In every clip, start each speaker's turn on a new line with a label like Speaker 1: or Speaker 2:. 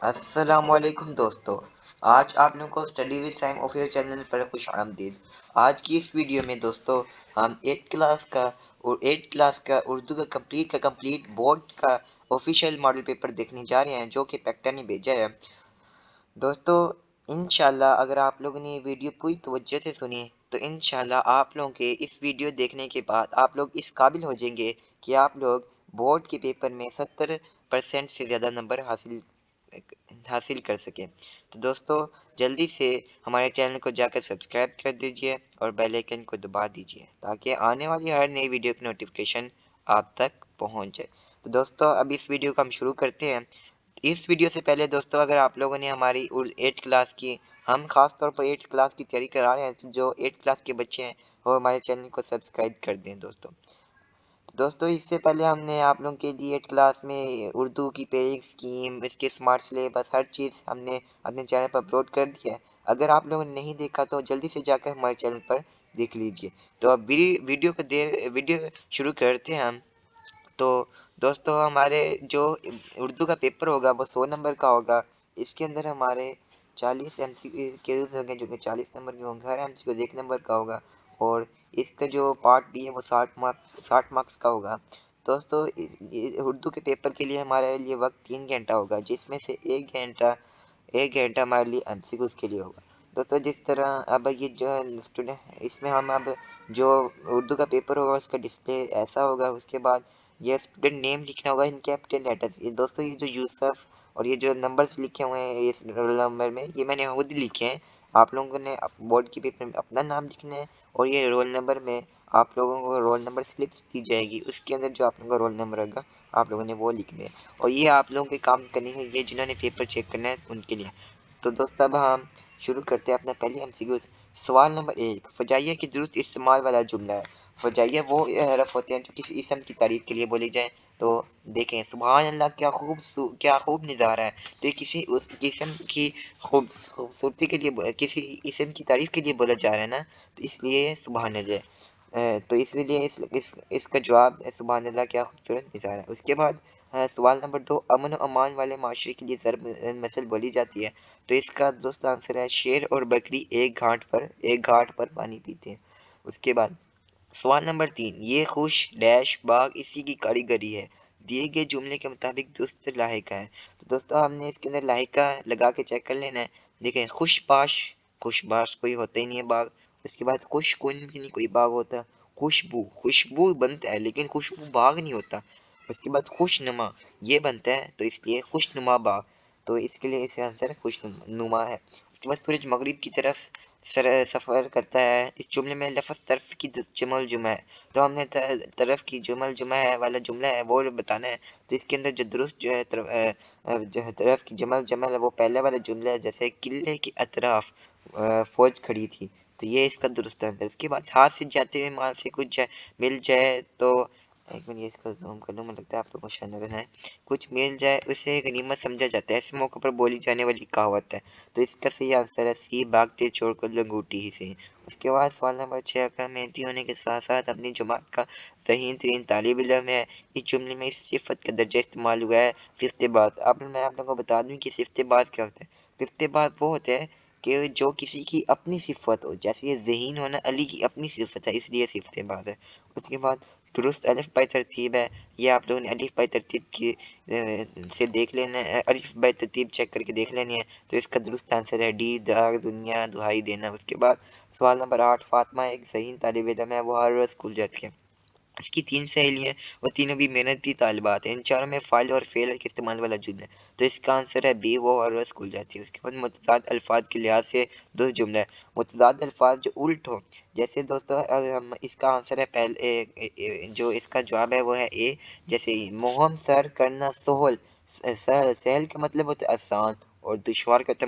Speaker 1: السلام علیکم دوستو، آج آپ لوگوں کو study with Saim official channel پر خوش آمدید۔ آج کی اس ویڈیو میں دوستو ہم 8 کلاس کا اردو کا کمپلیٹ بورڈ کا آفیشیل ماڈل پیپر دیکھنے جا رہے ہیں جو کہ پیکٹا نے بھیجا ہے۔ دوستو انشاءاللہ اگر آپ لوگوں نے ویڈیو پوری توجہ سے سنی تو انشاءاللہ آپ لوگوں کے اس ویڈیو دیکھنے کے بعد آپ لوگ اس قابل ہو جائیں گے کہ آپ لوگ بورڈ کے پیپر میں 70% سے زیادہ نمبر حاصل کر سکیں۔ تو دوستو جلدی سے ہمارے چینل کو جا کر سبسکرائب کر دیجئے اور بیل آئیکن کو دبا دیجئے تاکہ آنے والی ہر نئی ویڈیو کی نوٹیفیکیشن آپ تک پہنچ جائے۔ تو دوستو اب اس ویڈیو کو ہم شروع کرتے ہیں۔ اس ویڈیو سے پہلے دوستو اگر آپ لوگوں نے ہماری 8 کلاس کی، ہم خاص طور پر 8 کلاس کی تیاری کرا رہے ہیں، جو 8 کلاس کے بچے ہیں وہ ہمارے چینل کو سبسکرائب کر دیں دوستو اس سے پہلے ہم نے آپ لوگوں کے لیے 8 کلاس میں اردو کی پیرنگ سکیم، اس کے سمارٹ سلیبس، ہر چیز ہم نے اپنے چینل پر اپلوڈ کر دیا ہے۔ اگر آپ لوگوں نے نہیں دیکھا تو جلدی سے جا کر ہمارے چینل پر دیکھ لیجئے۔ تو اب ویڈیو شروع کرتے ہیں ہم۔ تو دوستو ہمارے جو اردو کا پیپر ہوگا وہ 100 نمبر کا ہوگا۔ اس کے اندر ہمارے 40 MCQs ہوں گے جو کہ 40 نمبر کے ہوں گے، ہر MCQ 1 نمبر کا ہوگا، اور اس کا جو پارٹ بھی ہے وہ 60 مارکس کا ہوگا۔ دوستو اردو کے پیپر کے لیے ہمارے لیے وقت 3 گھنٹہ ہوگا، جس میں سے 1 گھنٹہ ہمارے لیے MCQs کے لیے ہوگا۔ دوستو جس طرح اب یہ جو اسٹوڈنٹ اس میں ہم اب جو اردو کا پیپر ہوگا اس کا ڈسپلے ایسا ہوگا، اس کے بعد یہ اسٹوڈنٹ نیم لکھنا ہوگا ان کیپٹل لیٹرز۔ دوستو یہ جو یوسف اور یہ جو نمبرز لکھے ہوئے ہیں اس رول نمبر میں، یہ میں نے خود لکھے ہیں۔ آپ لوگوں نے بورڈ کے پیپر میں اپنا نام لکھنا ہے، اور یہ رول نمبر میں آپ لوگوں کو رول نمبر سلپس دی جائے گی، اس کے اندر جو آپ لوگوں کا رول نمبر ہوگا آپ لوگوں نے وہ لکھنا ہے، اور یہ آپ لوگوں کے کام کرنے ہے، یہ جنہوں نے پیپر چیک کرنا ہے ان کے لیے۔ تو دوستو اب ہم شروع کرتے ہیں اپنا پہلی MCQ۔ سوال نمبر 1، فجائیہ کی درست استعمال والا جملہ ہے۔ فجائیہ وہ حرف ہوتے ہیں جو کسی اسم کی تعریف کے لیے بولی جائیں۔ تو دیکھیں سبحان اللہ کیا خوب نظارہ ہے، تو یہ کسی اس اسم کی خوبصورتی کے لیے، کسی اسم کی تعریف کے لیے بولا جا رہا ہے نا، تو اس لیے سبحان اللہ، تو اس لیے اس کا جواب سبحان اللہ کیا خوبصورت نظارہ ہے۔ اس کے بعد سوال نمبر 2، امن و امان والے معاشرے کے لیے ضرب مثل بولی جاتی ہے، تو اس کا دوست آنسر ہے شیر اور بکری ایک گھاٹ پر پانی پیتے ہیں۔ اس کے بعد سوال نمبر 3، یہ خوش ڈیش باغ اسی کی کاریگری ہے، دیے گئے جملے کے مطابق درست لاحقہ ہے۔ تو دوستو ہم نے اس کے اندر لاحقہ لگا کے چیک کر لینا ہے۔ دیکھیں خوش باش کوئی ہوتا ہی نہیں ہے باغ۔ اس کے بعد خوش کن بھی نہیں کوئی باغ ہوتا۔ خوشبو بنتا ہے لیکن خوشبو باغ نہیں ہوتا۔ اس کے بعد خوش نما یہ بنتا ہے، تو اس لیے خوش نما باغ، تو اس کے لیے اس کا آنسر خوش نما ہے۔ اس کے بعد سورج مغرب کی طرف سفر کرتا ہے، اس جملے میں لفظ طرف کی جمع الجمع ہے، تو ہم نے طرف کی جمع الجمع ہے والا جملہ ہے وہ بتانا ہے۔ تو اس کے اندر جو درست جو ہے طرف کی جمع الجمع ہے وہ پہلے والا جملہ ہے، جیسے قلعے کے اطراف فوج کھڑی تھی، تو یہ اس کا درست آنسر۔ اس کے بعد ہاتھ سے جاتے ہوئے مال سے کچھ مل جائے تو ایک منٹ، یہ اس کو زوم کر لوں، مجھے لگتا ہے آپ لوگوں کو شاید نظر ہے، کچھ مل جائے اسے غنیمت سمجھا جاتا ہے، اس موقع پر بولی جانے والی کہاوت ہے، تو اس کا صحیح آنسر ہے سی، بھاگتے چھوڑ کر لنگوٹی ہی سے۔ اس کے بعد سوال نمبر 6، اکرم محنتی ہونے کے ساتھ ساتھ اپنی جماعت کا ذہین ترین طالب علم ہے، اس جملے میں اس صفت کا درجہ استعمال ہوا ہے صفت بات۔ میں آپ لوگوں کو بتا دوں کہ صفت بات کیا ہوتا ہے۔ صفت بات وہ ہوتا ہے کہ جو کسی کی اپنی صفت ہو، جیسے یہ ذہین ہونا علی کی اپنی صفت ہے، اس لیے صفت بات ہے۔ اس کے بعد درست الف بائی ترتیب ہے، یہ آپ لوگوں نے الف بائی ترتیب کی سے دیکھ لینا ہے، الف بائی ترتیب چیک کر کے دیکھ لینی ہے، تو اس کا درست آنسر ہے ڈی، دنیا دہائی دینا۔ اس کے بعد سوال نمبر 8، فاطمہ ایک ذہین طالب علم ہے، وہ ہر روز اسکول جاتی ہے، اس کی 3 سہیلیاں وہ تینوں بھی محنتی طالبات ہیں، ان چاروں میں فاعل اور فعل کے استعمال والا جملہ ہے، تو اس کا آنسر ہے بی، وہ ہر روز اسکول جاتی ہے۔ اس کے بعد متضاد الفاظ کے لحاظ سے درست جملہ ہے، متضاد الفاظ جو الٹ ہو، جیسے دوستو اس کا آنسر ہے جو اس کا جواب ہے وہ ہے اے، جیسے مہم سر کرنا سہل، سہل کا مطلب ہوتا ہے آسان اور دشوار کا ہوتا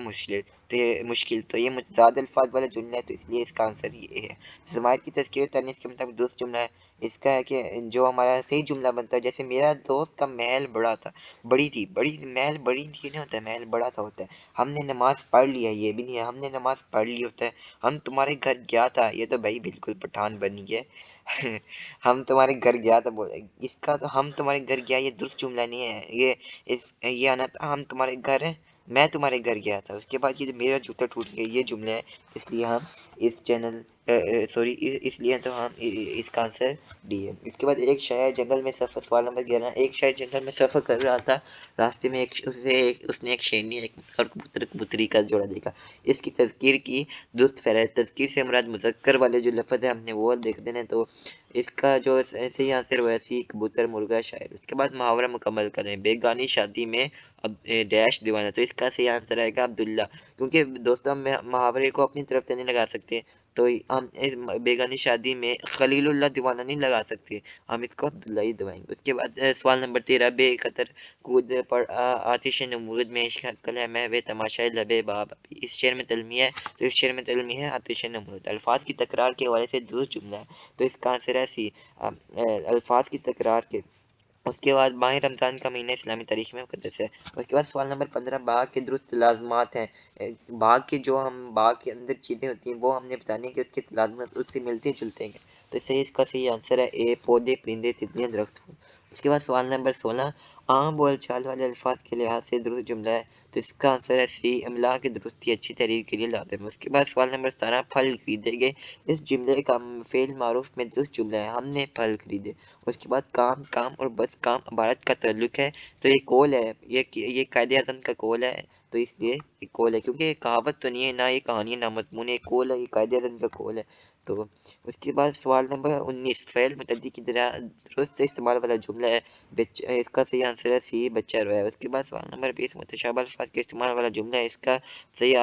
Speaker 1: ہے مشکل، تو یہ متضاد الفاظ والا جملہ ہے، تو اس لیے اس کا آنسر یہ ہے۔ ضمائر کی تذکیر و تانیث کے مطابق درست جملہ ہے، اس کا ہے کہ جو ہمارا صحیح جملہ بنتا ہے، جیسے میرا دوست کا محل بڑی تھی، محل بڑی تھی نہیں ہوتا ہے، محل بڑا تھا ہوتا ہے۔ ہم نے نماز پڑھ لی ہے، یہ بھی نہیں ہے ہم نے نماز پڑھ لی ہوتا ہے۔ ہم تمہارے گھر گیا تھا، یہ تو بھائی بالکل پٹھان بنی ہے ہم تمہارے گھر گیا تھا، اس کا تو ہم تمہارے گھر گیا یہ درست جملہ نہیں ہے، یہ آنا تھا ہم تمہارے گھر मैं तुम्हारे घर गया था। उसके बाद ये मेरा जूता टूट गया, ये जुमला है, इसलिए हम इस चैनल सॉरी इसलिए तो हम इसका आंसर डी है। इसके बाद एक शायर जंगल में सफ़र, सवाल नंबर 11, एक शायर जंगल में सफ़र कर रहा था, रास्ते में उसने एक शेरनी एक और कबूतरी का जोड़ा देखा। इसकी तज़कीर की दुरुस्त फहरिस्त। तज़कीर से मुराद मुज़क्कर वाले जो लफ्ज़ है हमने वो देख देने, तो इसका जो सही आंसर वैसी कबूतर, मुर्गा, शायर। उसके बाद मुहावरा मुकम्मल करें। बेगानी शादी में अब डैश दीवाना, तो इसका सही आंसर आएगा अब्दुल्ला, क्योंकि दोस्तों हम मुहावरे को अपनी तरफ से नहीं लगा सकते, तो हम इस बेगानी शादी में खलीलुल्लाह दीवाना नहीं लगा सकते, हम इसको अब्दुल्ला ही दबाएंगे। उसके बाद सवाल नंबर 13, बेकतर कूद पर आतिश नमूरद में इश्क अक्ल है महवे तमाशाए लबे बाब अभी। इस शेर में तलमी है, तो इस शेर में तलमी है आतिश नमूरद। अल्फाज की तकरार के हवाले से दुरुस्त जुमला है, तो इसका आंसर है सी, अल्फाज की तकरार के। उसके बाद माह रमज़ान का महीना इस्लामी तारीख में मुक़द्दस है। उसके बाद सवाल नंबर 15, बाग के दुरुस्त लाज़मात हैं। बाग के जो हम बाग के अंदर चीज़ें होती हैं वो हमने बतानी है कि उसके लाज़मात उससे मिलते जुलते हैं, तो इससे इसका सही आंसर है ए, पौधे, परिंदे, तितलियाँ, दरख्त। उसके बाद सवाल नंबर 16, आम बोल चाल वाले अल्फाज के लिहाज से दुरुस्त जुमला है, तो इसका आंसर है सी, इमला की दुरुस्ती अच्छी तहरीर के लिए लाजिम है। उसके बाद सवाल नंबर 17, फल खरीदे गए, इस जुमले का फेल मारूफ में दुरुस्त जुमला है, हमने फल खरीदे। उसके बाद काम काम और बस काम इबारत का ताल्लुक है, तो ये कौल है, ये कायदे आज़म का कौल है, तो इसलिए ये कौल है, क्योंकि ये कहावत तो नहीं है, ना ये कहानी है, ना मजमून है, कौल है, ये कायदे आज़म का कौल है। तो उसके बाद सवाल नंबर 19, फ़ेल मुतअद्दी की तरह दुरुस्त इस्तेमाल वाला जुमला है, इसका सही आंसर है सी, बच्चा रोया। उसके बाद सवाल नंबर 20, मुतशाबह अल्फाज के इस्तेमाल वाला जुमला है, इसका सही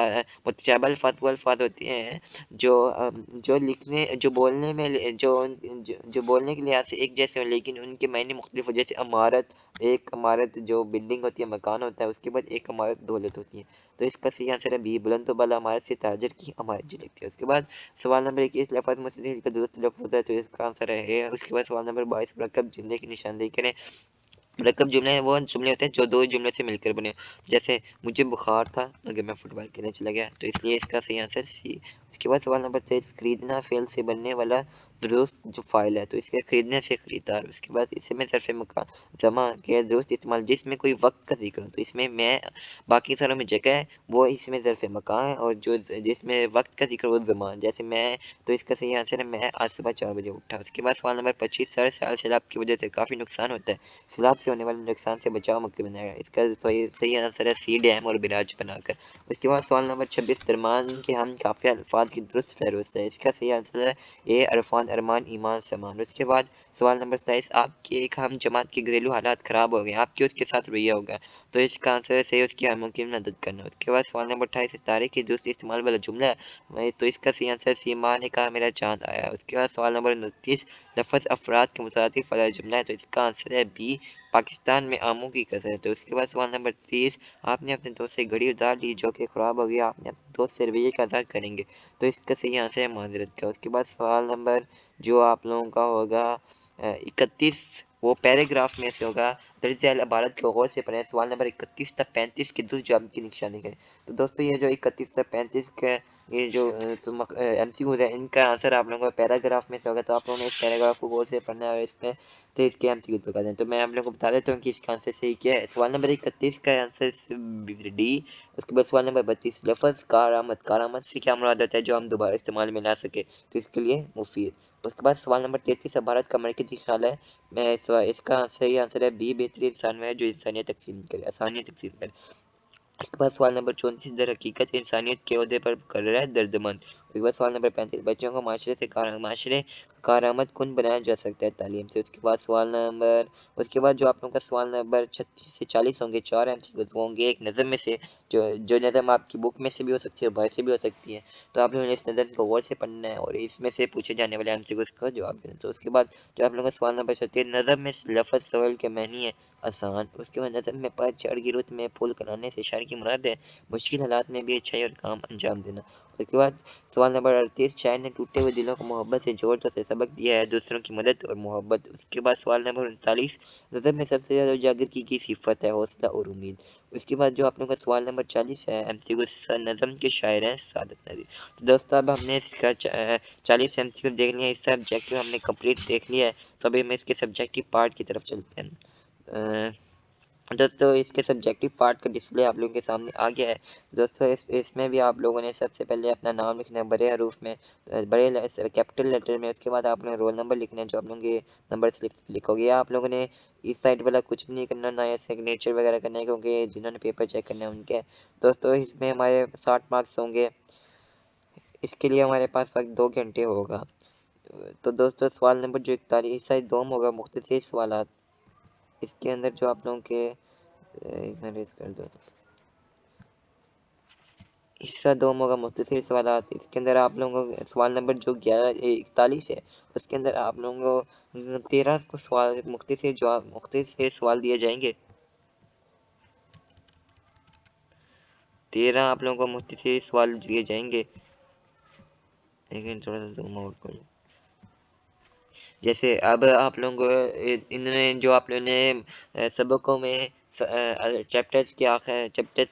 Speaker 1: मुतशाबह अल्फाज वो अल्फाज होते हैं जो लिखने जो बोलने में जो बोलने के लिहाज से एक जैसे हो, लेकिन उनके मायने मुख्तलिफ हो। जैसे अमारत, एक इमारत जो बिल्डिंग होती है, मकान होता है, उसके बाद एक इमारत दौलत होती है, तो इसका सही आंसर है बी, बुलंद वाला इमारत से ताजर की इमारत जो लिखती है। उसके बाद सवाल नंबर 21, लफ़्ज़ मुस्तक़िल का दुरुस्त लफ्ज़ है, तो इसका आंसर है ए। उसके बाद सवाल नंबर 22, मरकब जुमले की निशानदेही करें। मरकब जुमले हैं वो जुमले होते हैं जो दो जुमले से मिलकर बने, जैसे मुझे बुखार था मगर मैं फुटबॉल खेलने चला गया, तो इसलिए इसका सही आंसर सी। उसके बाद सवाल नंबर 23, खरीदना फेल से बनने वाला दुरुस्त जो फाइल है, तो इसके खरीदने से खरीदार। उसके बाद इसमें ज़र्फ़ मकान जमा के दुरुस्त इस्तेमाल, जिसमें कोई वक्त का जिक्र हो, तो इसमें मैं, बाकी सारों में जगह है, वो इसमें ज़र्फ़ मकान है, और जो जिसमें वक्त का जिक्र हो ज़मान, जैसे मैं, तो इसका सही आंसर है मैं आज सुबह 4 बजे उठा। उसके बाद सवाल नंबर 25, सर साल सैलाब की वजह से काफ़ी नुकसान होता है, सैलाब से होने वाले नुकसान से बचाव मुमकिन बनाया, इसका सही आंसर है सी, डैम और बिराज बनाकर। उसके बाद सवाल नंबर 26, दरमान के हम काफ़ी अल्फाज की दुरुस्त फहरिस्त है, इसका सही आंसर है ए, अरफान, अरमान, ईमान, समान। उसके बाद सवाल नंबर 27, आपकी एक हम जमात के घरेलू हालात ख़राब हो गए, आपके उसके साथ रवैया होगा, तो इसका आंसर है सही, उसकी हर मुमकिन मदद करना। उसके बाद सवाल नंबर 28, सितारे की दुरुस्त इस्तेमाल वाला जुमला है, तो इसका सही आंसर सी, माँ ने कहा मेरा चाँद आया। उसके बाद सवाल नंबर 29, लफ़्ज़ अफराद के मुतातिफ वाला जुमला है, तो इसका आंसर है बी, पाकिस्तान में आमों की कसरत है। उसके बाद सवाल नंबर 30, आपने अपने दोस्त से घड़ी उधार ली जो कि ख़राब हो गया, आपने अपने दोस्त से रवैये का इज़हार करेंगे, तो इसका सही आंसर है माज़रत का। उसके बाद सवाल नंबर जो आप लोगों का होगा 31, वो पैराग्राफ में से होगा, दर्ज इबारत को गौर से पढ़ें। सवाल नंबर 31 तक 35 के दुरुस्त जवाब की निशानी करें। तो दोस्तों ये जो 31 तक 35 का ये जो MCQs है, इनका आंसर आप लोगों को पैराग्राफ में से होगा, तो आप लोगों ने इस पैराग्राफ को गौर से पढ़ना है और इसमें से इसके MCQ बता दें। तो मैं आप लोगों को बता देता हूँ कि इसका आंसर सही क्या है। सवाल नंबर 31 का आंसर डी। उसके बाद सवाल नंबर 32, लफ़्ज़ कारामद से क्या मुराद होता है जो हम दोबारा इस्तेमाल में ला सके, तो इसके लिए मुफीद। उसके बाद सवाल नंबर 33, भारत का मरकज़ी ख्याल है, मैं इसका सही आंसर है बी, बेहतरीन इंसान में है जो इंसानियत तकसीम करे, आसानियत तकसीम करे। उसके बाद सवाल नंबर 34, दर हकीकत इंसानियत के ओहदे पर मुकर्रर है दर्दमंद। उसके बाद सवाल नंबर 35, बच्चों को माशरे कारआमद कुन बनाया जा सकता है तालीम से। उसके बाद जो आप लोगों का सवाल नंबर 36 से 40 होंगे, 4 MCQ होंगे एक नज़म में से, जो नज़म आपकी बुक में से भी हो सकती है और बाहर से भी हो सकती है, तो आप लोगों ने इस नज़म को गौर से पढ़ना है और इसमें से पूछे जाने वाले MCQ का जवाब देना। तो उसके बाद जो आप लोगों का सवाल नंबर 36, नज़म में लफ़्ज़ सवाल के मानी है आसान। उसके बाद नज़म में पतझड़ की रुत में फूल कराने से शायर की मुराद है मुश्किल हालात में भी अच्छाई और काम अंजाम देना। उसके बाद सवाल नंबर 38, शायर ने टूटे हुए दिलों को मोहब्बत से जोड़कर से सबक दिया है दूसरों की मदद और मोहब्बत। उसके बाद सवाल नंबर 39, नज़म में सबसे ज़्यादा उजागर की गई सिफत है हौसला और उम्मीद। उसके बाद जो आप लोगों का सवाल नंबर 40 है, MCQ नज़म के शायर हैं सादत नबी। तो दोस्तों अब हमने इसका 40 MCQ देख लिया, इससे ऑब्जेक्टिव हमने कंप्लीट देख लिया है, तो अभी हम इसके सब्जेक्टिव पार्ट की तरफ चलते हैं। दोस्तों इसके सब्जेक्टिव पार्ट का डिस्प्ले आप लोगों के सामने आ गया है। दोस्तों इसमें भी आप लोगों ने सबसे पहले अपना नाम लिखना है बड़े हरूफ में, बड़े कैपिटल लेटर में। उसके बाद आप लोगों ने रोल नंबर लिखना है जो आप लोगों के नंबर स्लिप लिखोगे। आप लोगों ने इस साइड वाला कुछ भी नहीं करना, ना या सिग्नेचर वगैरह करना है, क्योंकि जिन्होंने पेपर चेक करना है उनके। दोस्तों इसमें हमारे 60 मार्क्स होंगे। इसके लिए हमारे पास वक्त 2 घंटे होगा। तो दोस्तों सवाल नंबर जो 41 साइज 2 होगा मुख्तसर सवाल। इसके अंदर जो आप लोगों के कर दो हिस्सा 2 होगा मुख्तसर सवाल। इसके अंदर आप लोगों को सवाल नंबर जो 41 है उसके अंदर आप लोगों को 13 को सवाल मुख्तसर सवाल दिए जाएंगे। 13 आप लोगों को मुख्तसर सवाल दिए जाएंगे। लेकिन थोड़ा सा जूम आउट कर लो। जैसे अब आप लोगों को इन्होंने जो आप लोगों ने सबकों में चैप्टर्स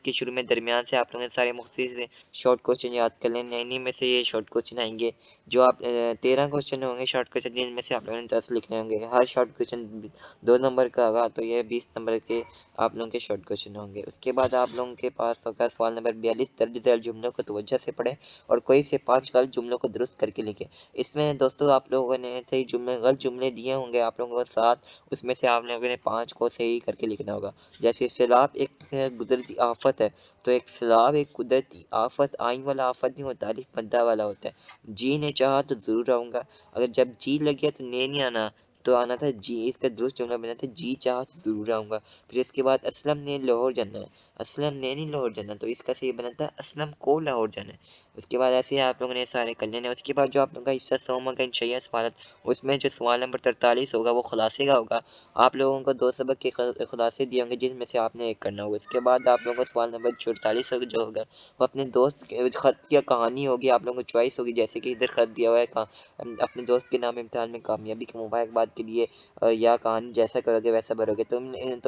Speaker 1: के शुरू में दरमियान से आप लोगों ने सारे मुख्तसर शॉर्ट क्वेश्चन याद कर लेने। इन्हीं में से ये शॉर्ट क्वेश्चन आएंगे। जो आप 13 क्वेश्चन होंगे शॉर्ट क्वेश्चन, जिनमें से आप लोगों ने 10 लिखने होंगे। हर शॉर्ट क्वेश्चन 2 नंबर का होगा, तो ये 20 नंबर के आप लोगों के शॉर्ट क्वेश्चन होंगे। उसके बाद आप लोगों के पास होगा सवाल नंबर 42, दर्ज झैल जुमलों को तवज्जो से पढ़ें और कोई से 5 गलत जुमलों को दुरुस्त करके लिखें। इसमें दोस्तों आप लोगों ने सही जुमले गलत जुमले दिए होंगे आप लोगों को 7, उसमें से आप लोगों ने 5 को सही करके लिखना होगा। जैसे सैलाब एक कुदरती आफत है, तो एक सैलाब एक कुदरती आफत आइन वाला आफत नहीं होता, अलिफ मद्दा वाला होता है। जी ने चाहा तो ज़रूर आऊँगा, अगर जब जी लग गया तो ने नहीं आना, तो आना था जी। इसका दुरुस्त जुमला बना था जी चाहा तो ज़रूर आऊँगा। फिर इसके बाद असलम ने लाहौर जाना है, असलम ने नहीं लाहौर जाना, तो इसका सही बना था असलम को लाहौर जाना है। उसके बाद ऐसे ही आप लोगों ने सारे कर लेने। उसके बाद जो आप लोगों का हिस्सा 100 का इंशाइया सवाल, उसमें जो सवाल नंबर 43 होगा वो खुलासे का होगा। आप लोगों को 2 सबक के खुलासे दिए होंगे जिसमें से आपने एक करना होगा। उसके बाद आप लोगों को सवाल नंबर 44 जो होगा वो अपने दोस्त के ख़त की कहानी होगी। आप लोगों को चॉइस होगी, जैसे कि इधर ख़त दिया हुआ है अपने दोस्त के नाम इम्तिहान में कामयाबी की मुबारकबाद के लिए, और या कहानी जैसा करोगे वैसा भरोगे। तो इन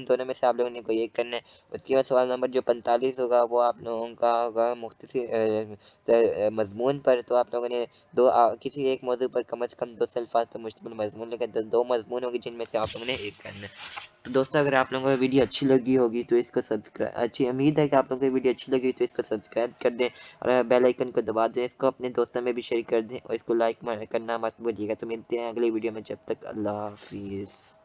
Speaker 1: दोनों में से आप लोगों ने कोई एक करना है। उसके बाद सवाल नंबर जो 45 होगा वो आप लोगों का होगा मुख्तसर मजमून पर। तो आप लोगों ने किसी एक मौजू पर कम से कम 2 अल्फाज पर मुश्तमिल मजमून लिखा। 2 मजमून होंगे जिनमें से आप लोगों ने एक करना है। तो दोस्तों अगर आप लोगों को वीडियो अच्छी लगी होगी तो इसको सब्सक्राइब, अच्छी उम्मीद है कि आप लोगों को वीडियो अच्छी लगी तो इसको सब्सक्राइब कर दें और बेल आइकन को दबा दें। इसको अपने दोस्तों में भी शेयर कर दें और इसको लाइक करना मत भूलिएगा। तो मिलते हैं अगले वीडियो में, जब तक अल्लाह हाफिज़।